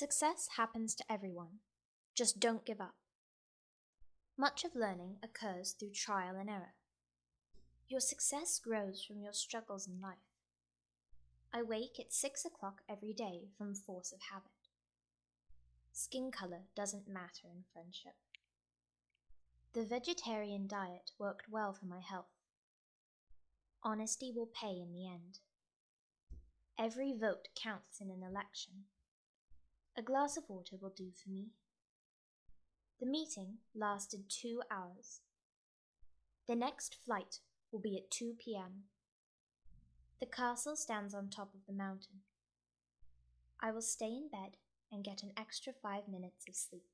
Success happens to everyone. Just don't give up. Much of learning occurs through trial and error. Your success grows from your struggles in life. I wake at 6 o'clock every day from force of habit. Skin color doesn't matter in friendship. The vegetarian diet worked well for my health. Honesty will pay in the end. Every vote counts in an election. A glass of water will do for me. The meeting lasted 2 hours. The next flight will be at 2 p.m. The castle stands on top of the mountain. I will stay in bed and get an extra 5 minutes of sleep.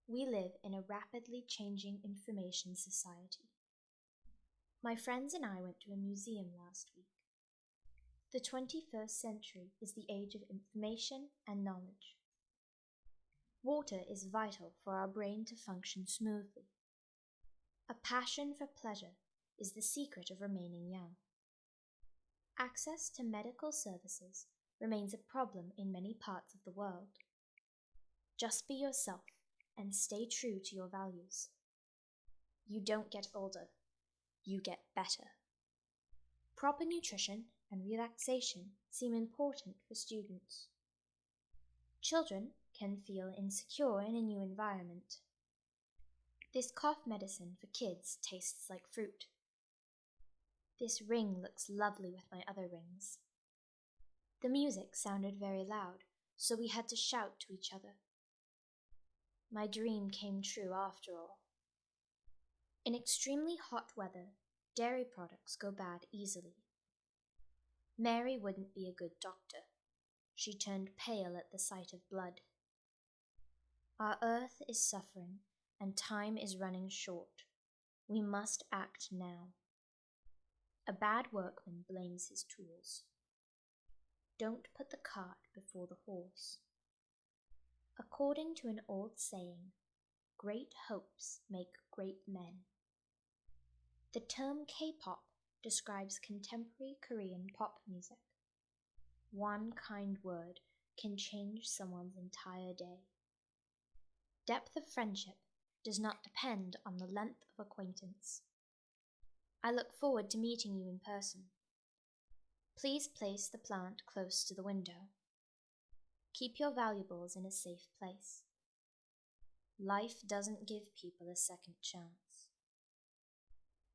We live in a rapidly changing information society. My friends and I went to a museum last week. The 21st century is the age of information and knowledge. Water is vital for our brain to function smoothly. A passion for pleasure is the secret of remaining young. Access to medical services remains a problem in many parts of the world. Just be yourself and stay true to your values. You don't get older, you get better. Proper nutrition and relaxation seem important for students. Children can feel insecure in a new environment. This cough medicine for kids tastes like fruit. This ring looks lovely with my other rings. The music sounded very loud, so we had to shout to each other. My dream came true after all. In extremely hot weather, dairy products go bad easily. Mary wouldn't be a good doctor. She turned pale at the sight of blood. Our earth is suffering, and time is running short. We must act now. A bad workman blames his tools. Don't put the cart before the horse. According to an old saying, great hopes make great men. The term K-pop describes contemporary Korean pop music. One kind word can change someone's entire day. Depth of friendship does not depend on the length of acquaintance. I look forward to meeting you in person. Please place the plant close to the window. Keep your valuables in a safe place. Life doesn't give people a second chance.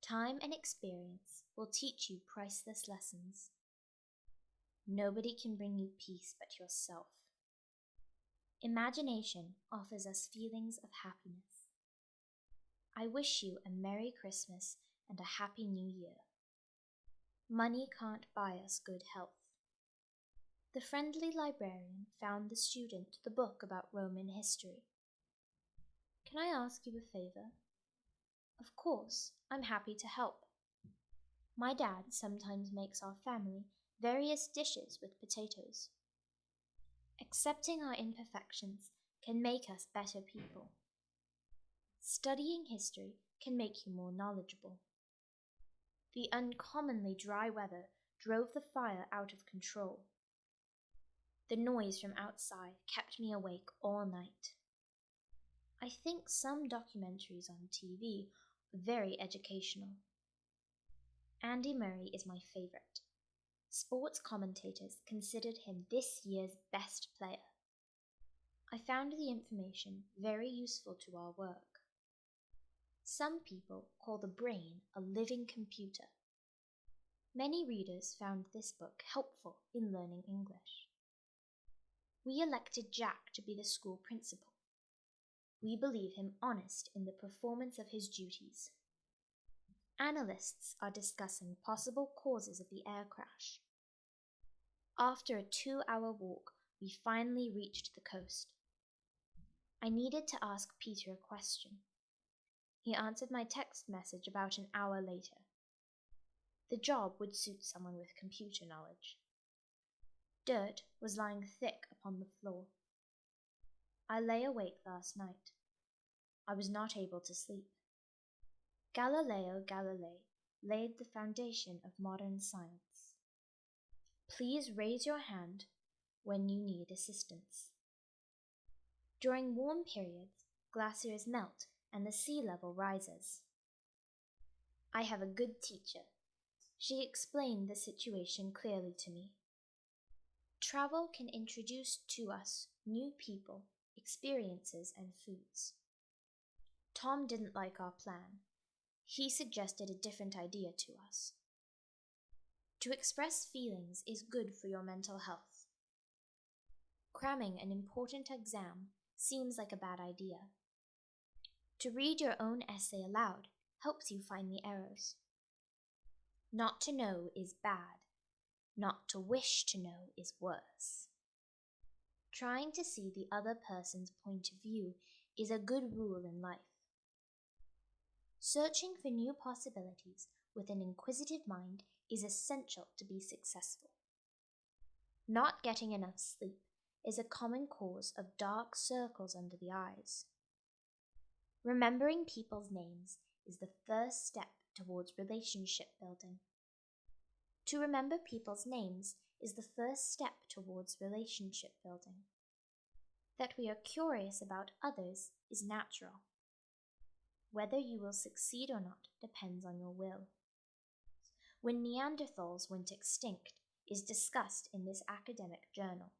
Time and experience will teach you priceless lessons. Nobody can bring you peace but yourself. Imagination offers us feelings of happiness. I wish you a Merry Christmas and a Happy New Year. Money can't buy us good health. The friendly librarian found the student the book about Roman history. Can I ask you a favor? Of course, I'm happy to help. My dad sometimes makes our family various dishes with potatoes. Accepting our imperfections can make us better people. Studying history can make you more knowledgeable. The uncommonly dry weather drove the fire out of control. The noise from outside kept me awake all night. I think some documentaries on TV are very educational. Andy Murray is my favorite. Sports commentators considered him this year's best player. I found the information very useful to our work. Some people call the brain a living computer. Many readers found this book helpful in learning English. We elected Jack to be the school principal. We believe him honest in the performance of his duties. Analysts are discussing possible causes of the air crash. After a 2-hour walk, we finally reached the coast. I needed to ask Peter a question. He answered my text message about an hour later. The job would suit someone with computer knowledge. Dirt was lying thick upon the floor. I lay awake last night. I was not able to sleep. Galileo Galilei laid the foundation of modern science. Please raise your hand when you need assistance. During warm periods, glaciers melt and the sea level rises. I have a good teacher. She explained the situation clearly to me. Travel can introduce to us new people, experiences, and foods. Tom didn't like our plan. He suggested a different idea to us. To express feelings is good for your mental health. Cramming an important exam seems like a bad idea. To read your own essay aloud helps you find the errors. Not to know is bad. Not to wish to know is worse. Trying to see the other person's point of view is a good rule in life. Searching for new possibilities with an inquisitive mind is essential to be successful. Not getting enough sleep is a common cause of dark circles under the eyes. Remembering people's names is the first step towards relationship building. To remember people's names is the first step towards relationship building. That we are curious about others is natural. Whether you will succeed or not depends on your will. When Neanderthals went extinct is discussed in this academic journal.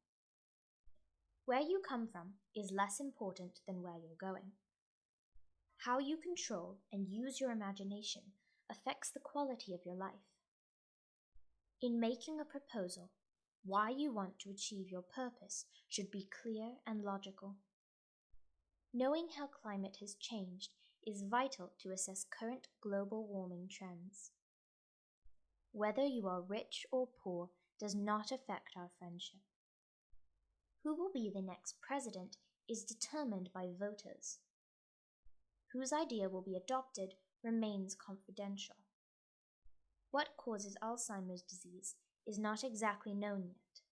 Where you come from is less important than where you're going. How you control and use your imagination affects the quality of your life. In making a proposal, why you want to achieve your purpose should be clear and logical. Knowing how climate has changed is vital to assess current global warming trends. Whether you are rich or poor does not affect our friendship. Who will be the next president is determined by voters. Whose idea will be adopted remains confidential. What causes Alzheimer's disease is not exactly known yet.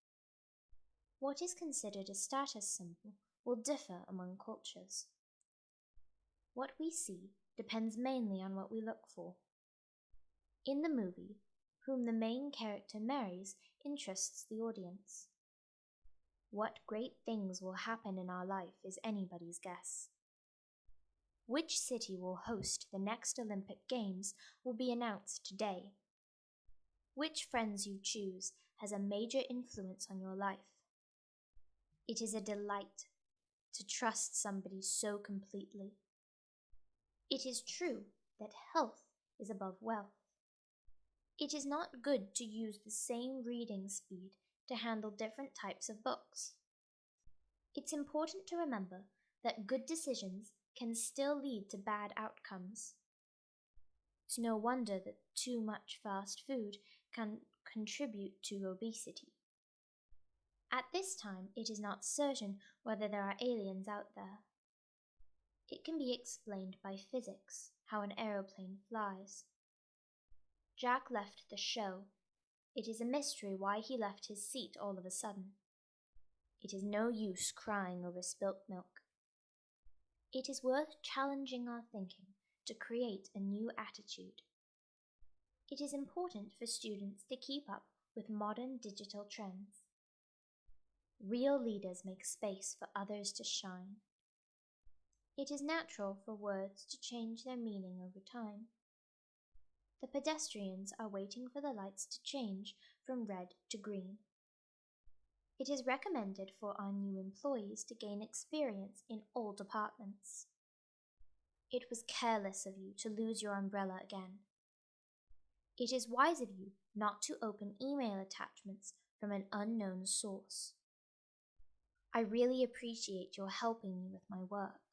What is considered a status symbol will differ among cultures. What we see depends mainly on what we look for. In the movie, whom the main character marries interests the audience. What great things will happen in our life is anybody's guess. Which city will host the next Olympic Games will be announced today. Which friends you choose has a major influence on your life. It is a delight to trust somebody so completely. It is true that health is above wealth. It is not good to use the same reading speed to handle different types of books. It's important to remember that good decisions can still lead to bad outcomes. It's no wonder that too much fast food can contribute to obesity. At this time, it is not certain whether there are aliens out there. It can be explained by physics, how an aeroplane flies. Jack left the show. It is a mystery why he left his seat all of a sudden. It is no use crying over spilt milk. It is worth challenging our thinking to create a new attitude. It is important for students to keep up with modern digital trends. Real leaders make space for others to shine. It is natural for words to change their meaning over time. The pedestrians are waiting for the lights to change from red to green. It is recommended for our new employees to gain experience in all departments. It was careless of you to lose your umbrella again. It is wise of you not to open email attachments from an unknown source. I really appreciate your helping me with my work.